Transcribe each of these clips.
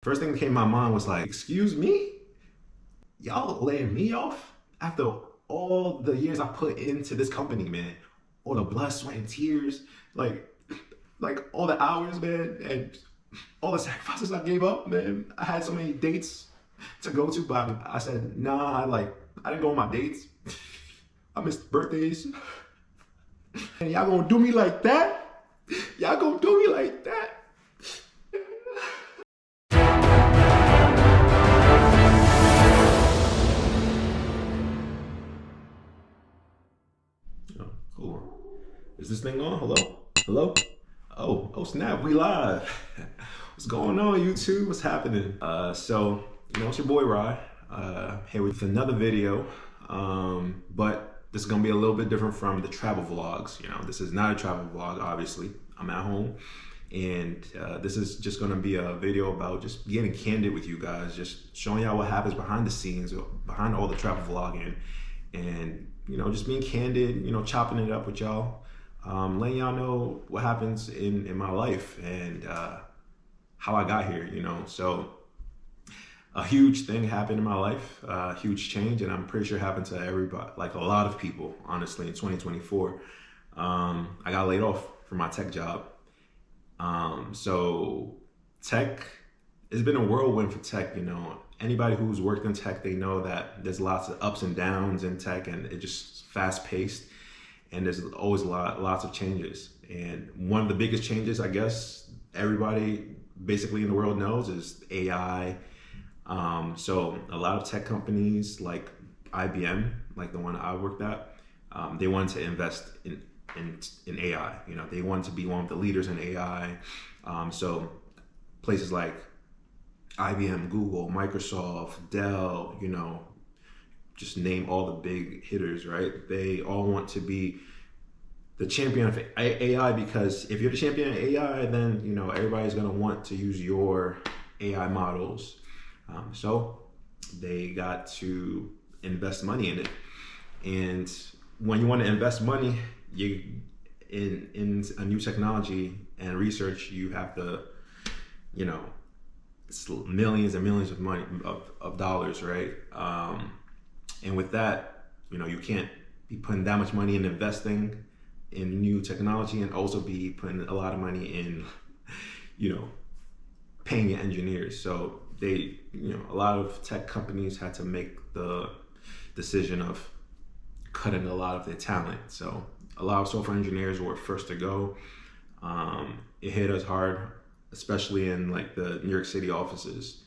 First thing that came to my mind was like, excuse me? Y'all laying me off after all the years I put into this company, man. All the blood, sweat, and tears, like all the hours, man, and all the sacrifices I gave up, man. I had so many dates to go to, but I said, nah, I didn't go on my dates. I missed birthdays. And y'all gonna do me like that? Y'all gonna do me like that? Oh, hold on. Is this thing on? Hello? Hello? Oh snap, we live. What's going on, YouTube? What's happening? It's your boy Rye, here with another video. But this is gonna be a little bit different from the travel vlogs. This is not a travel vlog, obviously. I'm at home, and this is just gonna be a video about just getting candid with you guys, just showing y'all what happens behind the scenes, behind all the travel vlogging, and just being candid, chopping it up with y'all, letting y'all know what happens in my life and how I got here. So a huge thing happened in my life, a huge change, and I'm pretty sure it happened to everybody, like a lot of people, honestly, in 2024. I got laid off from my tech job. So tech, it's been a whirlwind for tech. Anybody who's worked in tech, they know that there's lots of ups and downs in tech, and it just fast paced, and there's always lots of changes. And one of the biggest changes, I guess, everybody basically in the world knows is AI. So a lot of tech companies like IBM, like the one I worked at, they wanted to invest in AI. They wanted to be one of the leaders in AI. So places like IBM, Google, Microsoft, Dell, just name all the big hitters, right? They all want to be the champion of AI, because if you're the champion of AI, then everybody's gonna want to use your AI models. So they got to invest money in it. And when you want to invest money, in a new technology and research, you have to, it's millions and millions of money of dollars, right? And with that, you can't be putting that much money in investing in new technology and also be putting a lot of money in, paying your engineers. So they, a lot of tech companies had to make the decision of cutting a lot of their talent. So a lot of software engineers were first to go. It hit us hard, especially in like the New York City offices.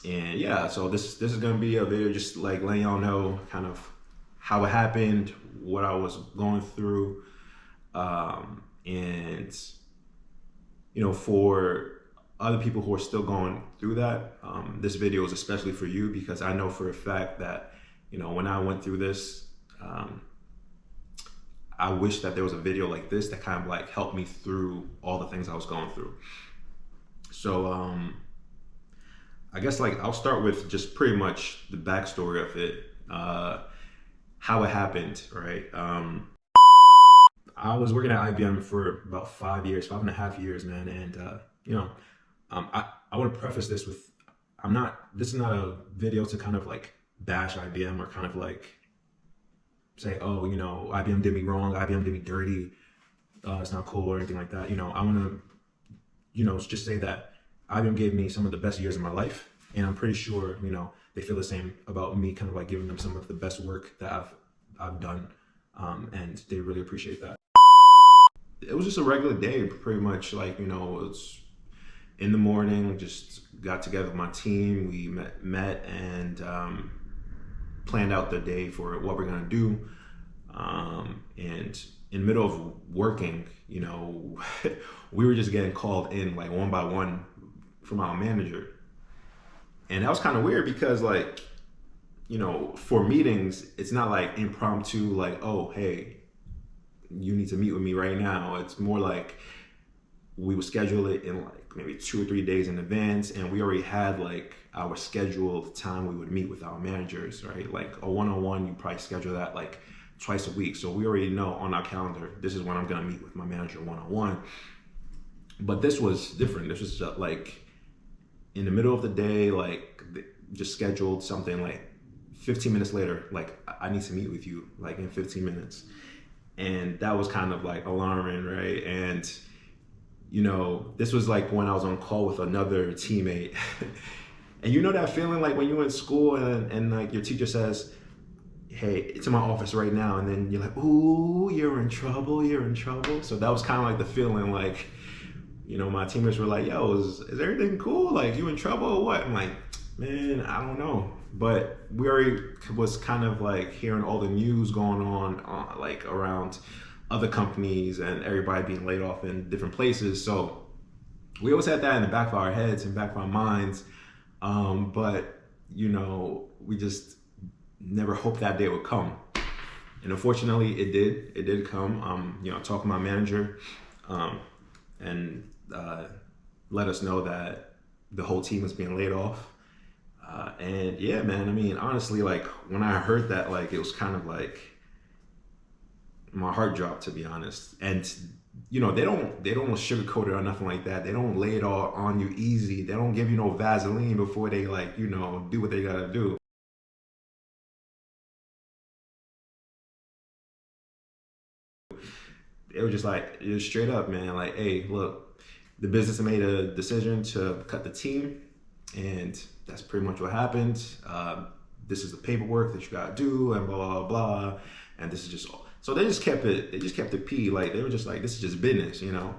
And yeah, so this is gonna be a video just like letting y'all know kind of how it happened, what I was going through, and for other people who are still going through that, this video is especially for you, because I know for a fact that when I went through this, I wish that there was a video like this that kind of like helped me through all the things I was going through. So I guess I'll start with just pretty much the backstory of it, how it happened, right? I was working at IBM for about 5.5 years, man. And I want to preface this with, this is not a video to kind of like bash IBM or kind of like say, oh, IBM did me wrong, IBM did me dirty, it's not cool or anything like that. I want to, just say that IBM gave me some of the best years of my life, and I'm pretty sure, they feel the same about me, kind of like giving them some of the best work that I've done, and they really appreciate that. It was just a regular day, pretty much. It was in the morning, just got together with my team, we met and planned out the day for what we're gonna do. And in the middle of working, we were just getting called in like one by one from our manager. And that was kind of weird because for meetings, it's not like impromptu, like, oh, hey, you need to meet with me right now. It's more like we would schedule it in like maybe 2 or 3 days in advance, and we already had like our scheduled time we would meet with our managers, right? Like a one-on-one, you probably schedule that like twice a week. So we already know on our calendar, this is when I'm gonna meet with my manager one-on-one. But this was different. This was just like in the middle of the day, like just scheduled something like 15 minutes later, like I need to meet with you like in 15 minutes. And that was kind of like alarming, right? And you know, this was like when I was on call with another teammate. And you know that feeling like when you're in school and like your teacher says, hey, it's in my office right now. And then you're like, ooh, you're in trouble, you're in trouble. So that was kind of like the feeling like, you know, my teammates were like, yo, is everything cool? Like, you in trouble or what? I'm like, man, I don't know. But we already was kind of like hearing all the news going on like around other companies and everybody being laid off in different places. So we always had that in the back of our heads and back of our minds. But, you know, we just never hoped that day would come. And unfortunately, it did. It did come. You know, talking to my manager and let us know that the whole team was being laid off. And yeah, man, I mean, honestly, like when I heard that, like it was kind of like my heart dropped, to be honest. And you know, they don't sugarcoat it or nothing like that. They don't lay it all on you easy. They don't give you no Vaseline before they like, you know, do what they gotta do. It was just like, it was straight up, man. Like, hey, look, the business made a decision to cut the team, and that's pretty much what happened. This is the paperwork that you gotta do, and blah blah blah. And this is just all. So they just kept it. They just kept it P. Like they were just like, this is just business, you know.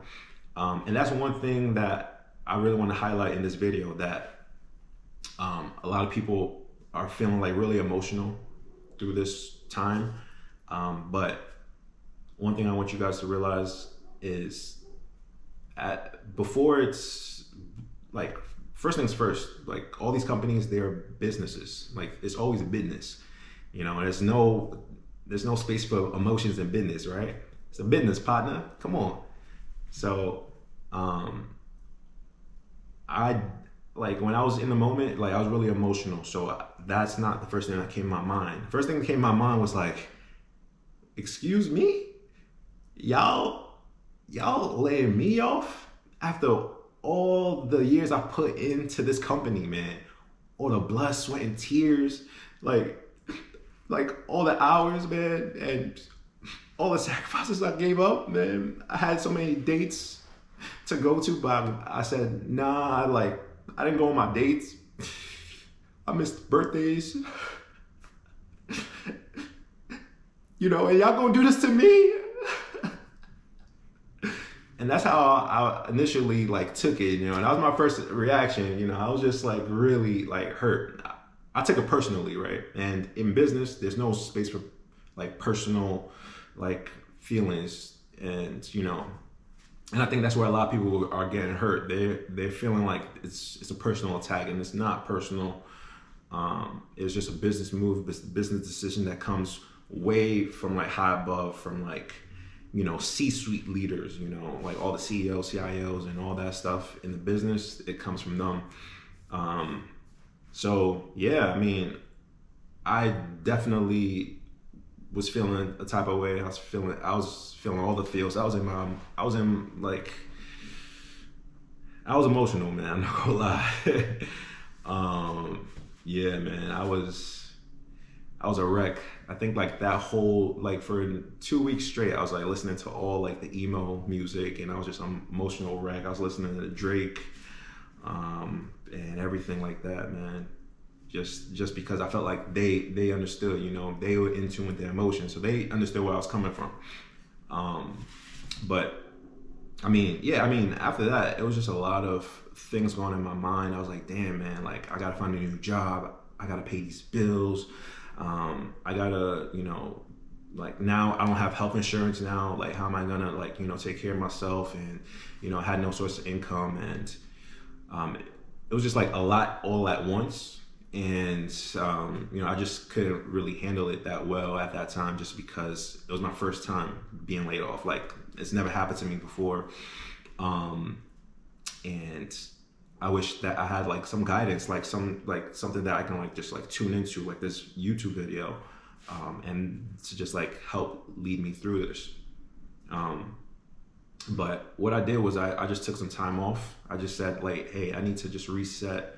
And that's one thing that I really want to highlight in this video, that a lot of people are feeling like really emotional through this time. But one thing I want you guys to realize is before it's like, first things first, like all these companies, they're businesses. Like it's always a business, you know, there's no space for emotions in business, right? It's a business, partner, come on. So, I, like when I was in the moment, like I was really emotional. So that's not the first thing that came to my mind. First thing that came to my mind was like, excuse me? Y'all laying me off after all the years I put into this company, man. All the blood, sweat, and tears, like all the hours, man, and all the sacrifices I gave up, man. I had so many dates to go to, but I said, nah, like I didn't go on my dates. I missed birthdays. You know, and y'all gonna do this to me? And that's how I initially like took it, you know, and that was my first reaction. You know, I was just like really like hurt. I took it personally, right? And in business, there's no space for like personal like feelings, and you know, and I think that's where a lot of people are getting hurt. They're feeling like it's a personal attack, and it's not personal. It's just a business move, business decision that comes way from like high above, from like, you know, C-suite leaders, you know, like all the CEOs, CIOs, and all that stuff in the business. It comes from them. So yeah, I mean, I definitely was feeling a type of way. I was feeling all the feels. I was emotional, man. I'm not gonna lie. Yeah, man, I was a wreck. I think like that whole, like for 2 weeks straight, I was like listening to all like the emo music, and I was just an emotional wreck. I was listening to Drake, and everything like that, man. Just because I felt like they understood, you know, they were in tune with their emotions, so they understood where I was coming from. But I mean, yeah, I mean, after that, it was just a lot of things going in my mind. I was like, damn, man, like I gotta find a new job. I gotta pay these bills. I gotta, you know, like now I don't have health insurance now. Like, how am I gonna, like, you know, take care of myself? And, you know, I had no source of income, and it was just like a lot all at once. And, you know, I just couldn't really handle it that well at that time, just because it was my first time being laid off. Like, it's never happened to me before. And I wish that I had like some guidance, like something that I can like just like tune into, like this YouTube video, and to just like help lead me through this. But what I did was I just took some time off. I just said like, hey, I need to just reset,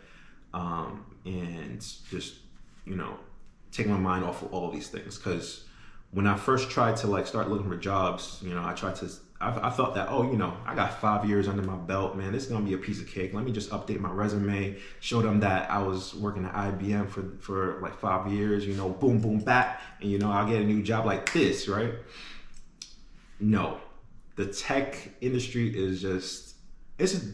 and just, you know, take my mind off of all of these things. Because when I first tried to like start looking for jobs, you know, I thought that, oh, you know, I got 5 years under my belt, man. This is gonna be a piece of cake. Let me just update my resume, show them that I was working at IBM for like 5 years, you know, boom, boom, bat, and you know, I'll get a new job like this, right? No, the tech industry is just, it's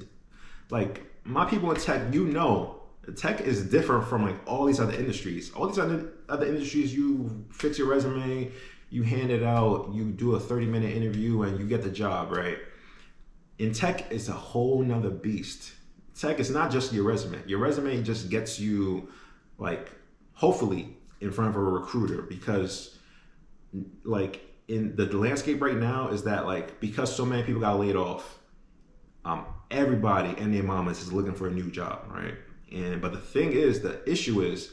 like, my people in tech, you know, tech is different from like all these other industries. All these other industries, you fix your resume, you hand it out, you do a 30-minute interview, and you get the job, right? In tech, it's a whole nother beast. Tech is not just your resume. Your resume just gets you, like, hopefully in front of a recruiter, because like in the landscape right now is that, like, because so many people got laid off, everybody and their mamas is looking for a new job, right? But the thing is, the issue is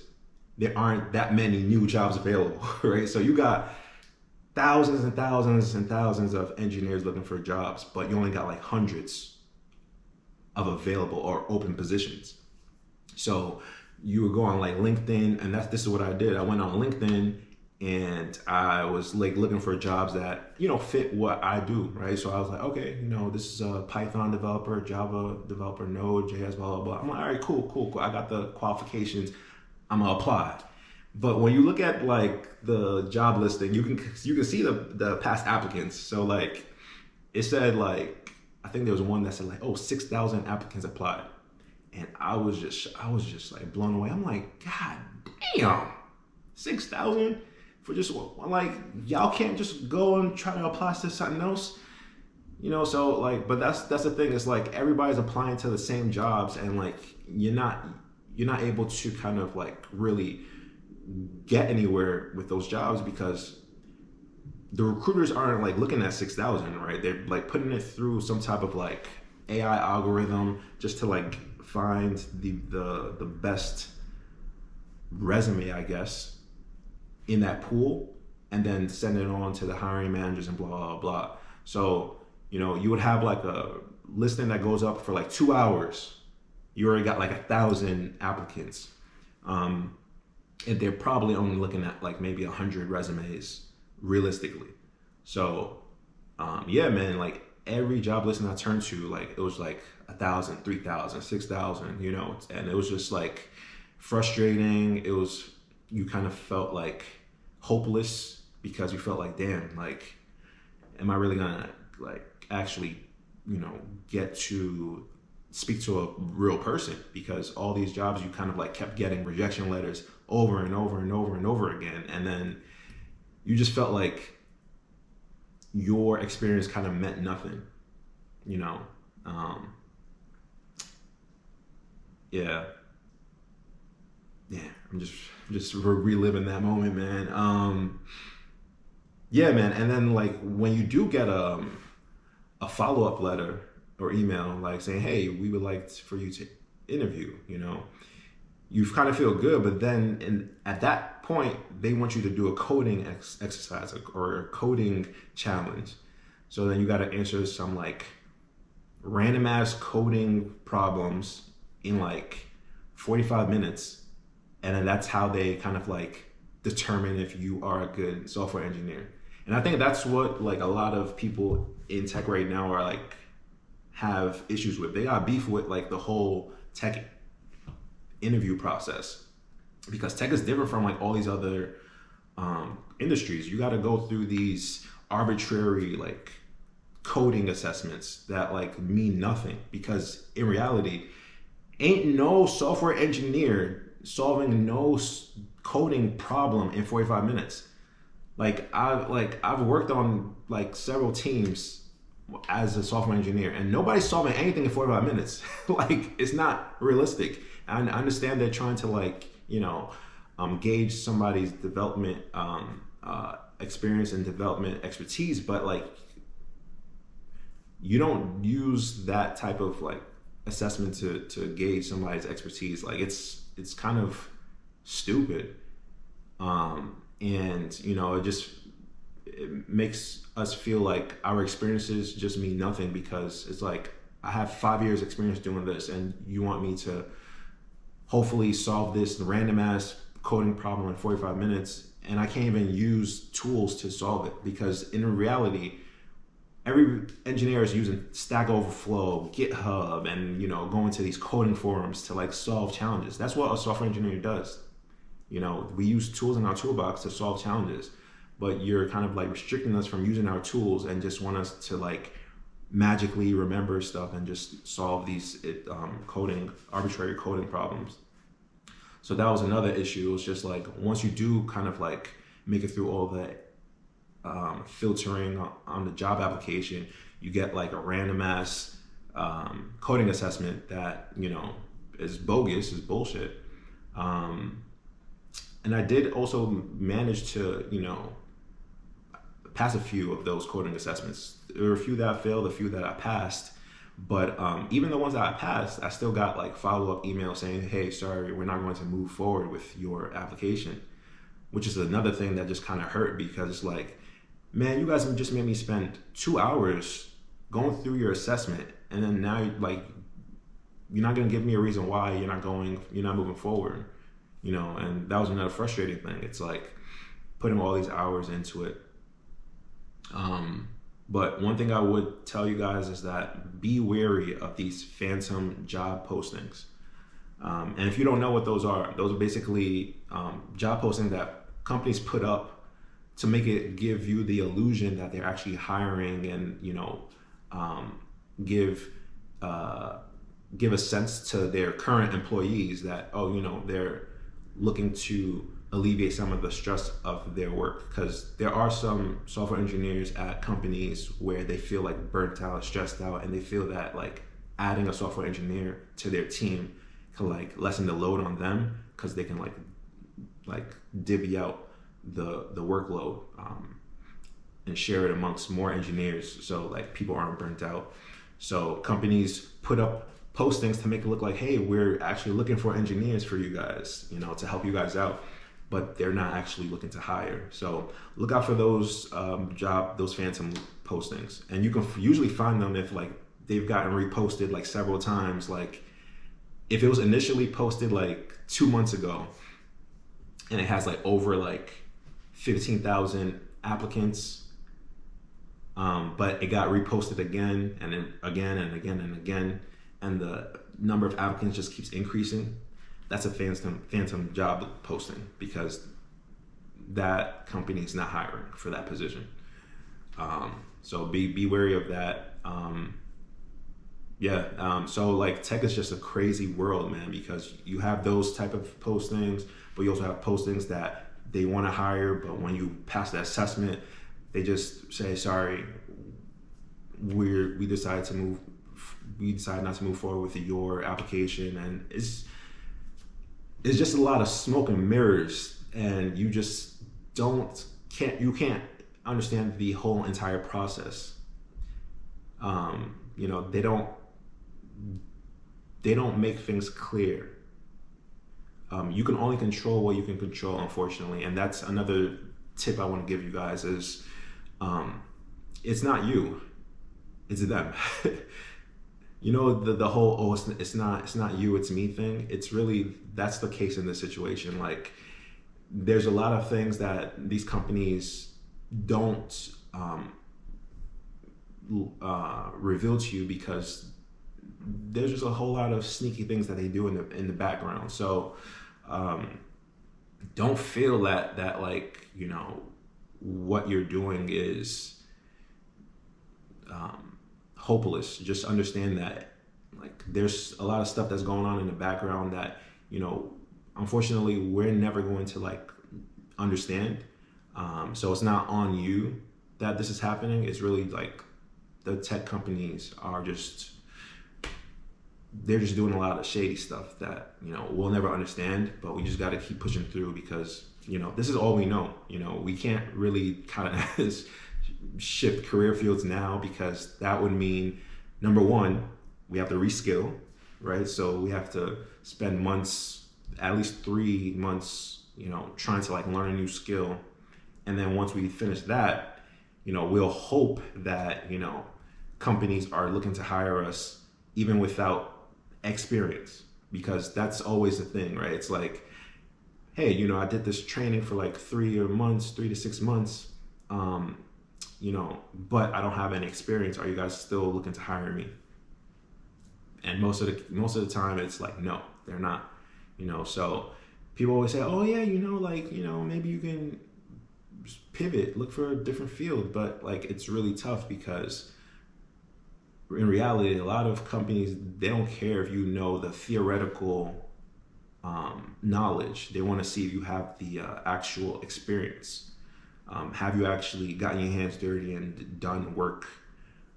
there aren't that many new jobs available, right? So you got thousands and thousands and thousands of engineers looking for jobs, but you only got like hundreds of available or open positions. So you would go on like LinkedIn, and this is what I did. I went on LinkedIn and I was like looking for jobs that, you know, fit what I do, right? So I was like, okay, you know, this is a Python developer, Java developer, Node, JS, blah, blah, blah. I'm like, all right, cool. I got the qualifications. I'm gonna apply. But when you look at like the job listing, you can see the past applicants. So like it said, like, I think there was one that said like, oh, 6,000 applicants applied. And I was just like blown away. I'm like, God damn, 6,000 for just one. Like, y'all can't just go and try to apply to something else, you know? So like, but that's the thing. It's like everybody's applying to the same jobs, and like you're not able to kind of like really get anywhere with those jobs, because the recruiters aren't like looking at 6,000, right? They're like putting it through some type of like AI algorithm just to like find the best resume, I guess, in that pool, and then send it on to the hiring managers and blah, blah, blah. So, you know, you would have like a listing that goes up for like 2 hours. You already got like 1,000 applicants. And they're probably only looking at like maybe 100 resumes realistically. So, yeah, man, like every job listing I turned to, like it was like 1,000, 3,000, 6,000, you know, and it was just like frustrating. It was, you kind of felt like hopeless, because you felt like, damn, like, am I really gonna like actually, you know, get to speak to a real person? Because all these jobs, you kind of like kept getting rejection letters over and over and over and over again. And then you just felt like your experience kind of meant nothing, you know? Yeah, I'm just reliving that moment, man. Yeah, man. And then like when you do get a follow-up letter or email like saying, hey, we would like for you to interview, you know, you kind of feel good, but then at that point they want you to do a coding exercise or a coding challenge. So then you got to answer some like random ass coding problems in like 45 minutes. And then that's how they kind of like determine if you are a good software engineer. And I think that's what like a lot of people in tech right now are like have issues with. They got beef with like the whole tech interview process, because tech is different from like all these other industries. You got to go through these arbitrary like coding assessments that like mean nothing, because in reality ain't no software engineer solving no coding problem in 45 minutes. I've worked on like several teams as a software engineer, and nobody's solving anything in 45 minutes. Like, it's not realistic. And I understand they're trying to like, you know, gauge somebody's development experience and development expertise, but like you don't use that type of like assessment to gauge somebody's expertise. Like it's kind of stupid. And you know, it just, it makes us feel like our experiences just mean nothing, because it's like, I have 5 years experience doing this, and you want me to hopefully solve this random ass coding problem in 45 minutes, and I can't even use tools to solve it, because in reality, every engineer is using Stack Overflow, GitHub, and going to these coding forums to like solve challenges. That's what a software engineer does. We use tools in our toolbox to solve challenges, but you're kind of like restricting us from using our tools and just want us to like magically remember stuff and just solve these arbitrary coding problems. So that was another issue. It was just like, once you do kind of like make it through all the filtering on the job application, you get like a random ass coding assessment that is bogus, is bullshit. And I did also manage to pass a few of those coding assessments. There were a few that I failed, a few that I passed. But even the ones that I passed, I still got like follow-up emails saying, hey, sorry, we're not going to move forward with your application, which is another thing that just kind of hurt, because it's like, man, you guys just made me spend 2 hours going through your assessment, and then now like you're not going to give me a reason why you're not moving forward, and that was another frustrating thing. It's like putting all these hours into it. But one thing I would tell you guys is that be wary of these phantom job postings. And if you don't know what those are basically job postings that companies put up to make it give you the illusion that they're actually hiring, and give a sense to their current employees that they're looking to alleviate some of the stress of their work, because there are some software engineers at companies where they feel like burnt out, stressed out, and they feel that like adding a software engineer to their team can like lessen the load on them, because they can like divvy out the workload and share it amongst more engineers, so like people aren't burnt out. So companies put up postings to make it look like, hey, we're actually looking for engineers for you guys, to help you guys out, but they're not actually looking to hire. So look out for those those phantom postings, and you can usually find them if like they've gotten reposted like several times. Like if it was initially posted like 2 months ago and it has like over like 15,000 applicants, but it got reposted again and then again and again and again, and the number of applicants just keeps increasing, that's a phantom job posting, because that company is not hiring for that position. So be wary of that. So like tech is just a crazy world, man, because you have those type of postings, but you also have postings that they want to hire, but when you pass the assessment, they just say, sorry, we decided not to move forward with your application. And it's just a lot of smoke and mirrors, and you just can't understand the whole entire process. They don't make things clear. You can only control what you can control, unfortunately, and that's another tip I want to give you guys is, it's not you, it's them. The whole, it's not you, it's me thing. It's really, that's the case in this situation. Like there's a lot of things that these companies don't reveal to you, because there's just a whole lot of sneaky things that they do in the background. So don't feel that like what you're doing is hopeless. Just understand that like there's a lot of stuff that's going on in the background that unfortunately we're never going to like understand. So it's not on you that this is happening. It's really like the tech companies are they're just doing a lot of shady stuff that we'll never understand, but we just got to keep pushing through, because this is all we know. We can't really kind of shift career fields now, because that would mean, number one, we have to reskill, right? So we have to spend months, at least 3 months, trying to like learn a new skill. And then once we finish that, we'll hope that, companies are looking to hire us even without experience, because that's always the thing, right? It's like, hey, I did this training for like 3 to 6 months, but I don't have any experience. Are you guys still looking to hire me? And most of the time it's like, no, they're not, so people always say, oh yeah, maybe you can pivot, look for a different field. But like, it's really tough, because in reality, a lot of companies, they don't care if you know the theoretical knowledge. They want to see if you have the actual experience. Have you actually gotten your hands dirty and done work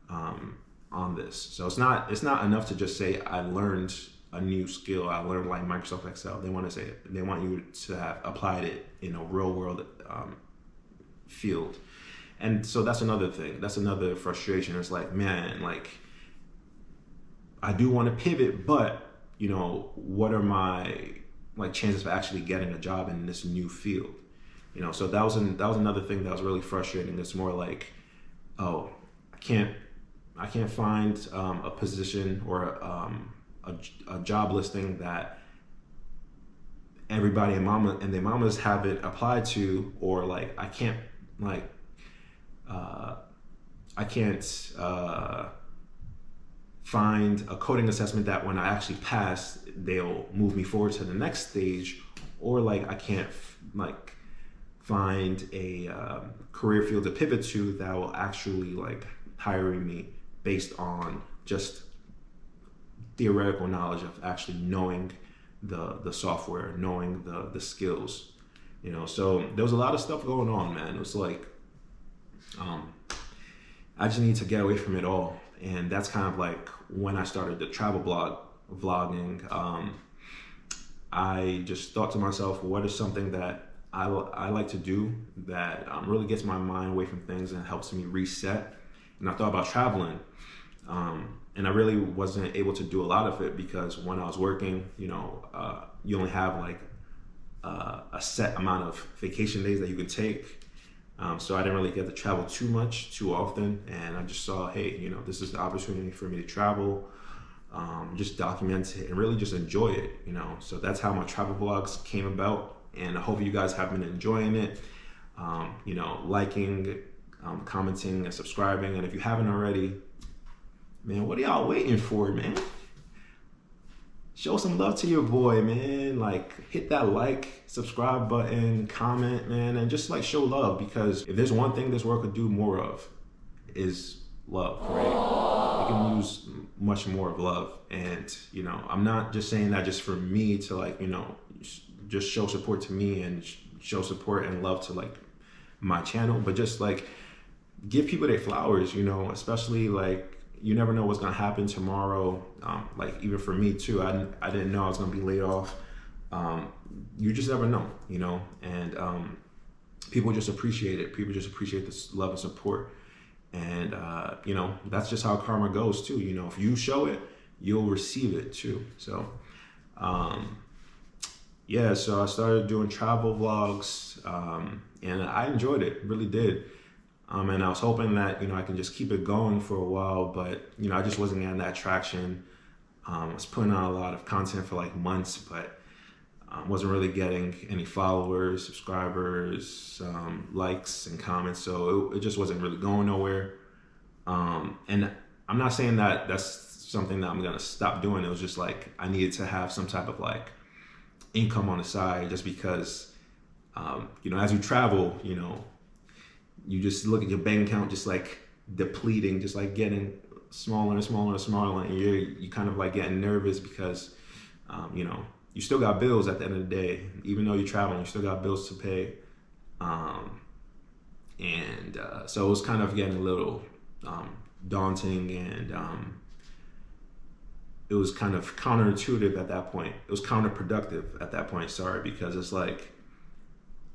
on this? So it's not enough to just say, I learned a new skill. I learned like Microsoft Excel. They want you to have applied it in a real world field. And so that's another thing. That's another frustration. It's like, man, like, I do want to pivot, but what are my like chances of actually getting a job in this new field? So that was another thing that was really frustrating. It's more like, oh, I can't find a position or a job listing that everybody and their mamas haven't applied to, or like I can't find a coding assessment that when I actually pass, they'll move me forward to the next stage, or like I can't find a career field to pivot to that will actually like hiring me based on just theoretical knowledge of actually knowing the software, knowing the skills. So there was a lot of stuff going on, man. It was like, I just need to get away from it all. And that's kind of like when I started the travel vlogging. I just thought to myself, what is something that I like to do that really gets my mind away from things and helps me reset? And I thought about traveling. And I really wasn't able to do a lot of it, because when I was working, you only have like a set amount of vacation days that you can take. So I didn't really get to travel too often. And I just saw, hey, this is the opportunity for me to travel, just document it and really just enjoy it, So that's how my travel vlogs came about. And I hope you guys have been enjoying it, liking, commenting and subscribing. And if you haven't already, man, what are y'all waiting for, man? Show some love to your boy, man. Like, hit that like, subscribe button, comment, man, and just like show love, because if there's one thing this world could do more of, is love, right? We can use much more of love. And, I'm not just saying that just for me to like, just show support to me and show support and love to like my channel, but just like give people their flowers, especially like, you never know what's gonna happen tomorrow. Like even for me too, I didn't know I was gonna be laid off. You just never know, and people just appreciate it. People just appreciate this love and support. And that's just how karma goes too. If you show it, you'll receive it too. So yeah, so I started doing travel vlogs, and I enjoyed it, really did. And I was hoping that, I can just keep it going for a while, but, I just wasn't getting that traction. I was putting out a lot of content for like months, but wasn't really getting any followers, subscribers, likes and comments. So it just wasn't really going nowhere. And I'm not saying that that's something that I'm going to stop doing. It was just like, I needed to have some type of like income on the side, just because, as you travel, you just look at your bank account just like depleting, just like getting smaller and smaller and smaller, and you kind of like getting nervous because you still got bills at the end of the day. Even though you're traveling, you still got bills to pay. So it was kind of getting a little daunting, and it was kind of counterintuitive at that point. It was counterproductive at that point, sorry, because it's like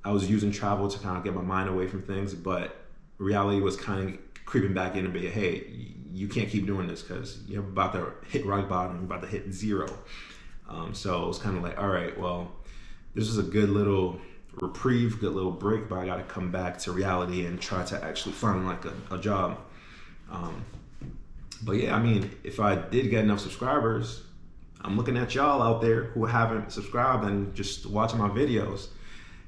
I was using travel to kind of get my mind away from things, but reality was kind of creeping back in and be, hey, you can't keep doing this because you're about to hit rock bottom, you're about to hit zero. So it was kind of like, all right, well, this is a good little reprieve, good little break, but I got to come back to reality and try to actually find like a job. But yeah, I mean, if I did get enough subscribers, I'm looking at y'all out there who haven't subscribed and just watching my videos.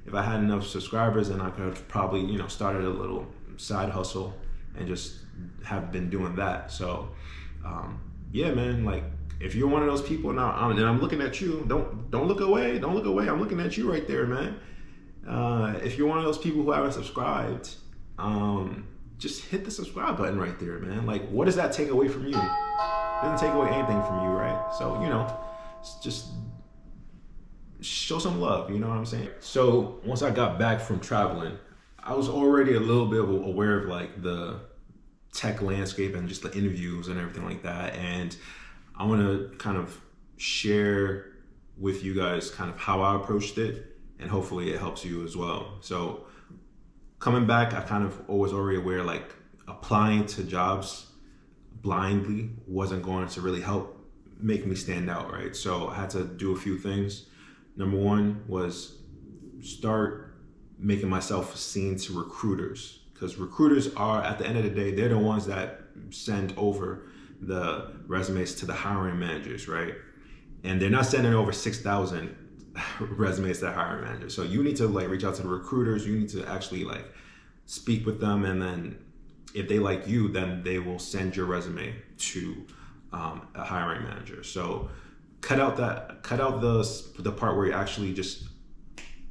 If I had enough subscribers, then I could have probably, you know, started a little side hustle and just have been doing that. So yeah, man, like if you're one of those people now, and I'm looking at you, don't look away, don't look away. I'm looking at you right there, man. If you're one of those people who haven't subscribed, just hit the subscribe button right there, man. Like, what does that take away from you? It doesn't take away anything from you, right? So, you know, just show some love, you know what I'm saying? So once I got back from traveling, I was already a little bit aware of like the tech landscape and just the interviews and everything like that. And I want to kind of share with you guys kind of how I approached it, and hopefully it helps you as well. So coming back, I kind of was already aware like applying to jobs blindly wasn't going to really help make me stand out, right? So I had to do a few things. Number one was start making myself seen to recruiters, because recruiters are, at the end of the day, they're the ones that send over the resumes to the hiring managers, right? And they're not sending over 6,000 resumes to the hiring managers. So you need to like reach out to the recruiters. You need to actually like speak with them, and then if they like you, then they will send your resume to a hiring manager. So cut out the part where you're actually just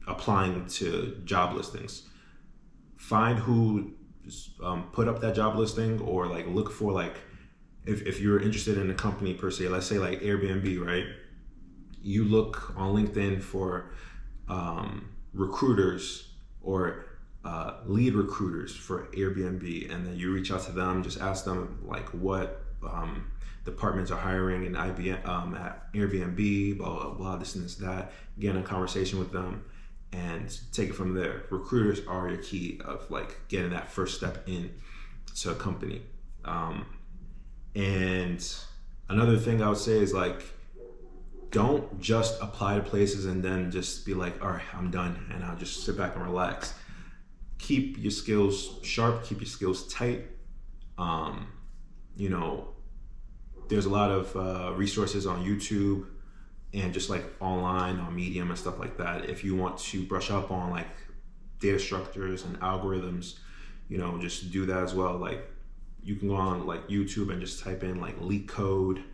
applying to job listings. Find who put up that job listing, or like look for like, if you're interested in a company per se, let's say like Airbnb, right? You look on LinkedIn for recruiters or lead recruiters for Airbnb, and then you reach out to them, just ask them like what departments are hiring in IBM, at Airbnb, blah, blah, blah, this and this, that. Get in a conversation with them and take it from there. Recruiters are your key of like getting that first step in to a company. And another thing I would say is like, don't just apply to places and then just be like, all right, I'm done, and I'll just sit back and relax. Keep your skills sharp, keep your skills tight. You know, there's a lot of resources on YouTube and just like online on Medium and stuff like that. If you want to brush up on like data structures and algorithms, you know, just do that as well. Like you can go on like YouTube and just type in like leak code,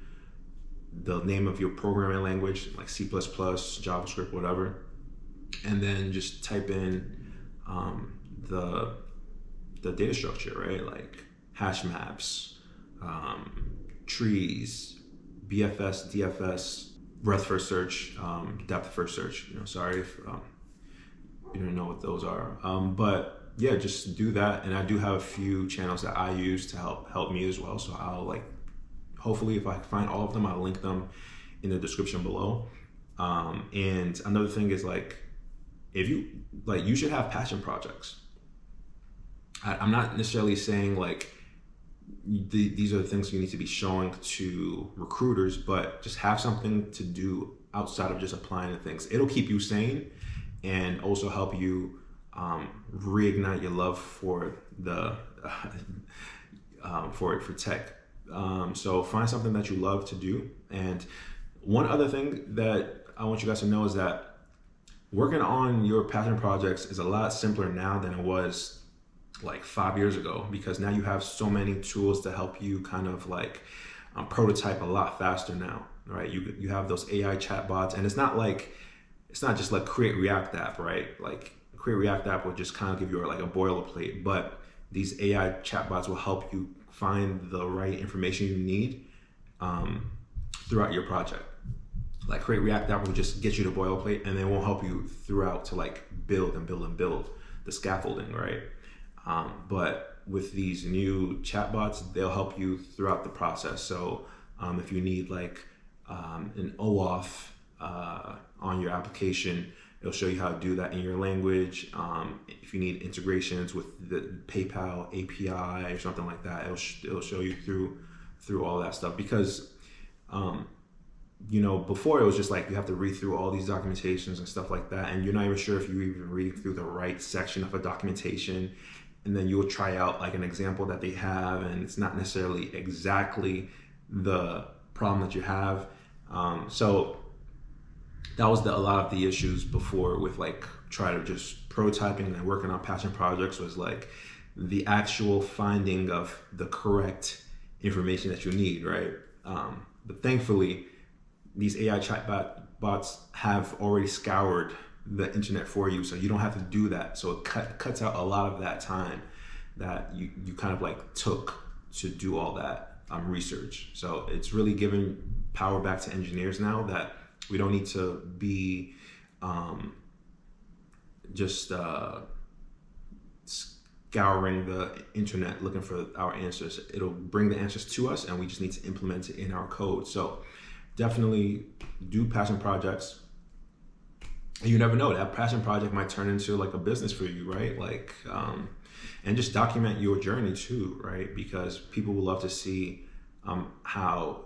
the name of your programming language, like C++, JavaScript, whatever, and then just type in the data structure, right? Like hash maps, trees, BFS, DFS, breadth first search, depth first search. You know, sorry if you don't know what those are, but yeah, just do that. And I do have a few channels that I use to help me as well. So I'll like, hopefully if I find all of them, I'll link them in the description below. And another thing is like, if you like, you should have passion projects. I'm not necessarily saying like these are the things you need to be showing to recruiters, but just have something to do outside of just applying to things. It'll keep you sane and also help you reignite your love for the for tech. So find something that you love to do. And one other thing that I want you guys to know is that working on your passion projects is a lot simpler now than it was like 5 years ago, because now you have so many tools to help you kind of like prototype a lot faster now, right? You have those AI chatbots, and it's not just like Create React app, right? Like Create React app will just kind of give you like a boilerplate, but these AI chatbots will help you find the right information you need throughout your project. Like Create React app will just get you the boilerplate, and then will help you throughout to like build the scaffolding, right? But with these new chatbots, they'll help you throughout the process. So if you need like an OAuth on your application, it'll show you how to do that in your language. If you need integrations with the PayPal API or something like that, it'll show you through all that stuff. Because you know, before it was just like you have to read through all these documentations and stuff like that, and you're not even sure if you even read through the right section of a documentation, and then you'll try out like an example that they have, and it's not necessarily exactly the problem that you have. So that was a lot of the issues before with like trying to just prototyping and working on passion projects, was like the actual finding of the correct information that you need, right? But thankfully, these AI bots have already scoured the internet for you, so you don't have to do that. So it cuts out a lot of that time that you kind of like took to do all that research. So it's really giving power back to engineers now, that we don't need to be just scouring the internet looking for our answers. It'll bring the answers to us, and we just need to implement it in our code. So definitely do passion projects. You never know, that passion project might turn into like a business for you, right? Like, and just document your journey too, right? Because people will love to see how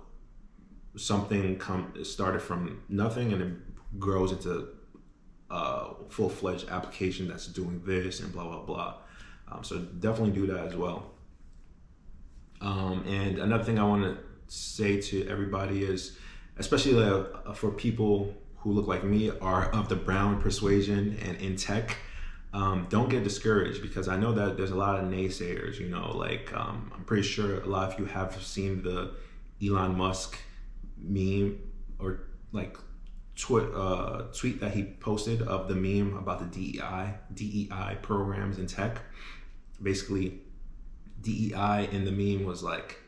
something started from nothing and it grows into a full-fledged application that's doing this and blah, blah, blah. So definitely do that as well. And another thing I want to say to everybody is, especially for people who look like me, are of the brown persuasion and in tech, don't get discouraged, because I know that there's a lot of naysayers, you know, like I'm pretty sure a lot of you have seen the Elon Musk meme, or like tweet that he posted of the meme about the DEI programs in tech. Basically, DEI in the meme was like,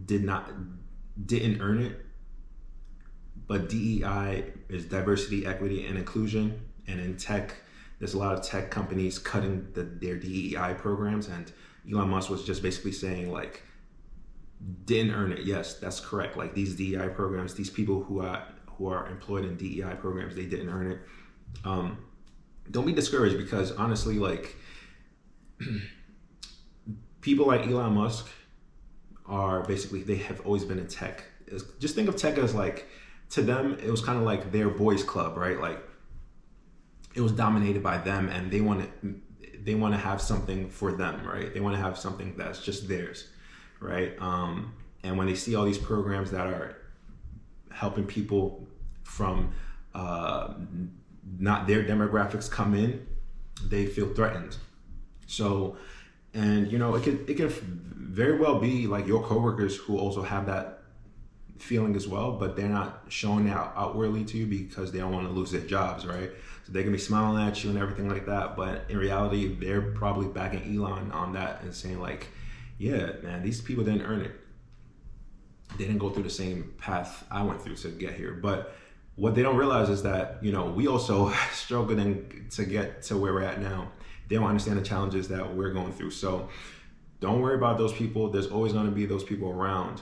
didn't earn it. But DEI is diversity, equity, and inclusion. And in tech, there's a lot of tech companies cutting their DEI programs. And Elon Musk was just basically saying like, didn't earn it. Yes, that's correct. Like these DEI programs, these people who are employed in DEI programs, they didn't earn it. Don't be discouraged, because honestly, like people like Elon Musk are basically, they have always been in tech. Just think of tech as like, to them, it was kind of like their boys club, right? Like it was dominated by them, and they want to have something for them, right? They want to have something that's just theirs, right? And when they see all these programs that are helping people from not their demographics come in, they feel threatened. So, and you know, it can very well be like your coworkers who also have that feeling as well, but they're not showing it outwardly to you because they don't want to lose their jobs, right? So they can be smiling at you and everything like that, but in reality, they're probably backing Elon on that and saying like, yeah, man, these people didn't earn it. They didn't go through the same path I went through to get here. But what they don't realize is that, you know, we also struggling to get to where we're at now. They don't understand the challenges that we're going through. So don't worry about those people. There's always going to be those people around.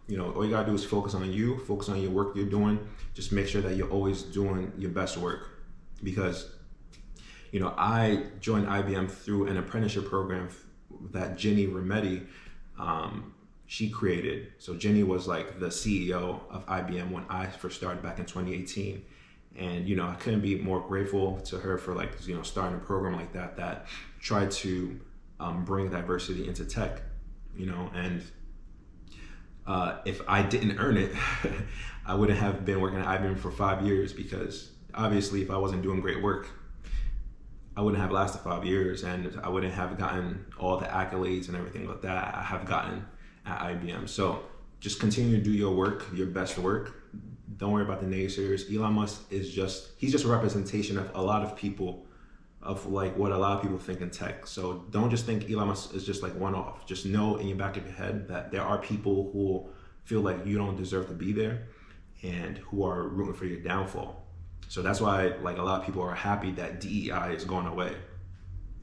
You know, all you got to do is focus on you, focus on your work you're doing. Just make sure that you're always doing your best work. Because, you know, I joined IBM through an apprenticeship program that Ginny Remedi, she created. So Ginny was like the CEO of IBM when I first started back in 2018. And, you know, I couldn't be more grateful to her for like, you know, starting a program like that tried to bring diversity into tech, you know, and if I didn't earn it, I wouldn't have been working at IBM for 5 years, because obviously if I wasn't doing great work, I wouldn't have lasted 5 years, and I wouldn't have gotten all the accolades and everything like that I have gotten at IBM. So just continue to do your work, your best work. Don't worry about the naysayers. Elon Musk is he's just a representation of a lot of people, of like what a lot of people think in tech. So don't just think Elon Musk is just like one off. Just know in your back of your head that there are people who feel like you don't deserve to be there and who are rooting for your downfall. So that's why like a lot of people are happy that DEI is going away.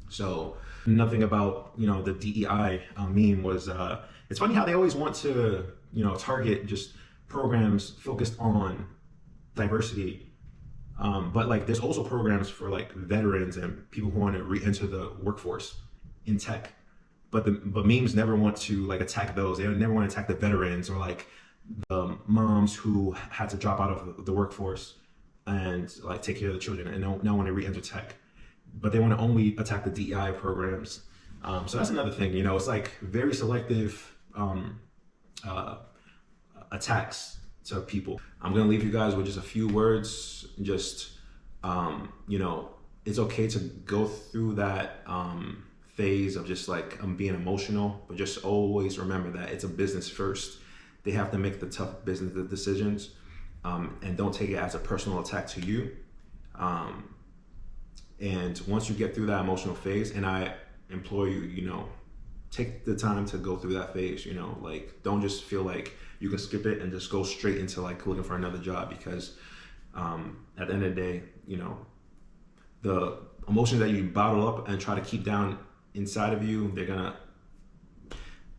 So nothing about, you know, the DEI meme was, it's funny how they always want to, you know, target just programs focused on diversity. But like there's also programs for like veterans and people who want to re-enter the workforce in tech. But memes never want to like attack those. They never want to attack the veterans or like moms who had to drop out of the workforce and like take care of the children and now want to re-enter tech, but they want to only attack the DEI programs. So that's another thing, you know, it's like very selective uh, attacks to people. I'm gonna leave you guys with just a few words. Just you know, it's okay to go through that phase of just like being emotional, but just always remember that it's a business first. They have to make the tough business decisions, and don't take it as a personal attack to you. And once you get through that emotional phase, and I implore you, you know, take the time to go through that phase, you know, like don't just feel like you can skip it and just go straight into like looking for another job, because at the end of the day, you know, the emotions that you bottle up and try to keep down inside of you, they're gonna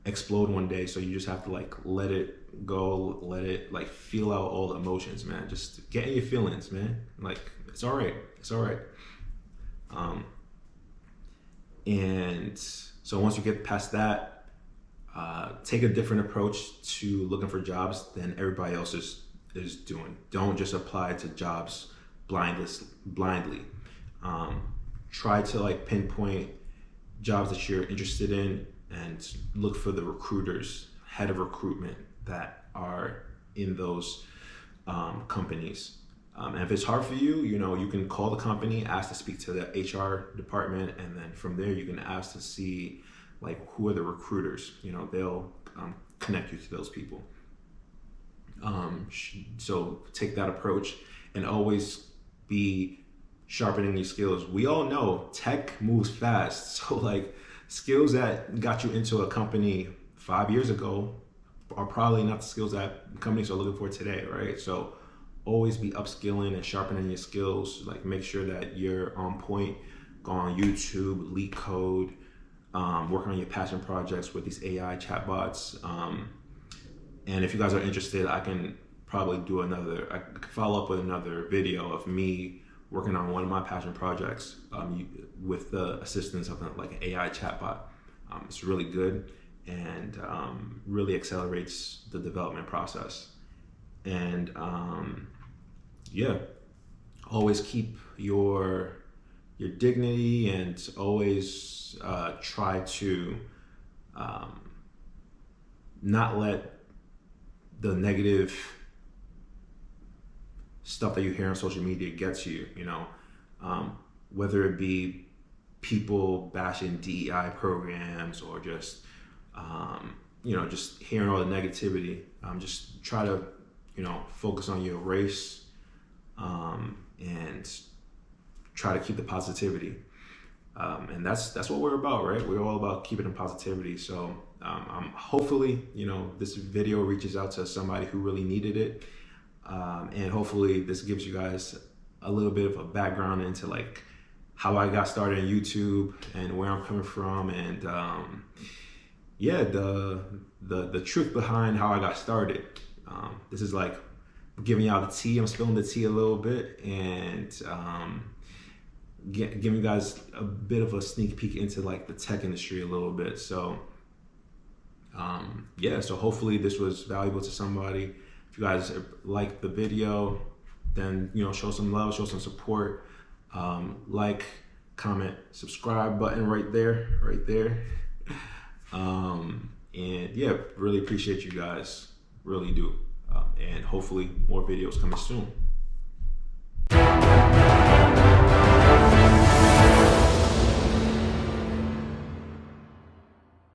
explode one day. So you just have to like let it go, let it like feel out all the emotions, man. Just get in your feelings, man. Like it's all right, it's all right. And so once you get past that, take a different approach to looking for jobs than everybody else is doing. Don't just apply to jobs blindly. Try to like pinpoint jobs that you're interested in and look for the recruiters, head of recruitment that are in those companies. And if it's hard for you, you know, you can call the company, ask to speak to the HR department, and then from there you can ask to see like who are the recruiters. You know, they'll connect you to those people. So take that approach and always be sharpening your skills. We all know tech moves fast. So like skills that got you into a company 5 years ago are probably not the skills that companies are looking for today, right? So always be upskilling and sharpening your skills. Like make sure that you're on point. Go on YouTube, leak code, working on your passion projects with these AI chatbots. And if you guys are interested, I can probably do I could follow up with another video of me working on one of my passion projects with the assistance of like an AI chatbot. It's really good and really accelerates the development process. And yeah, always keep your dignity and always try to not let the negative stuff that you hear on social media get to you, you know, whether it be people bashing DEI programs or just, you know, just hearing all the negativity. Just try to, you know, focus on your race and try to keep the positivity. And that's what we're about, right? We're all about keeping the positivity. So hopefully, you know, this video reaches out to somebody who really needed it. And hopefully this gives you guys a little bit of a background into like how I got started on YouTube and where I'm coming from, and yeah, the truth behind how I got started. This is like giving y'all the tea. I'm spilling the tea a little bit, and giving you guys a bit of a sneak peek into like the tech industry a little bit. So yeah, so hopefully this was valuable to somebody. If you guys like the video, then, you know, show some love, show some support. Like, comment, subscribe button right there. And yeah, really appreciate you guys, really do. And hopefully more videos coming soon.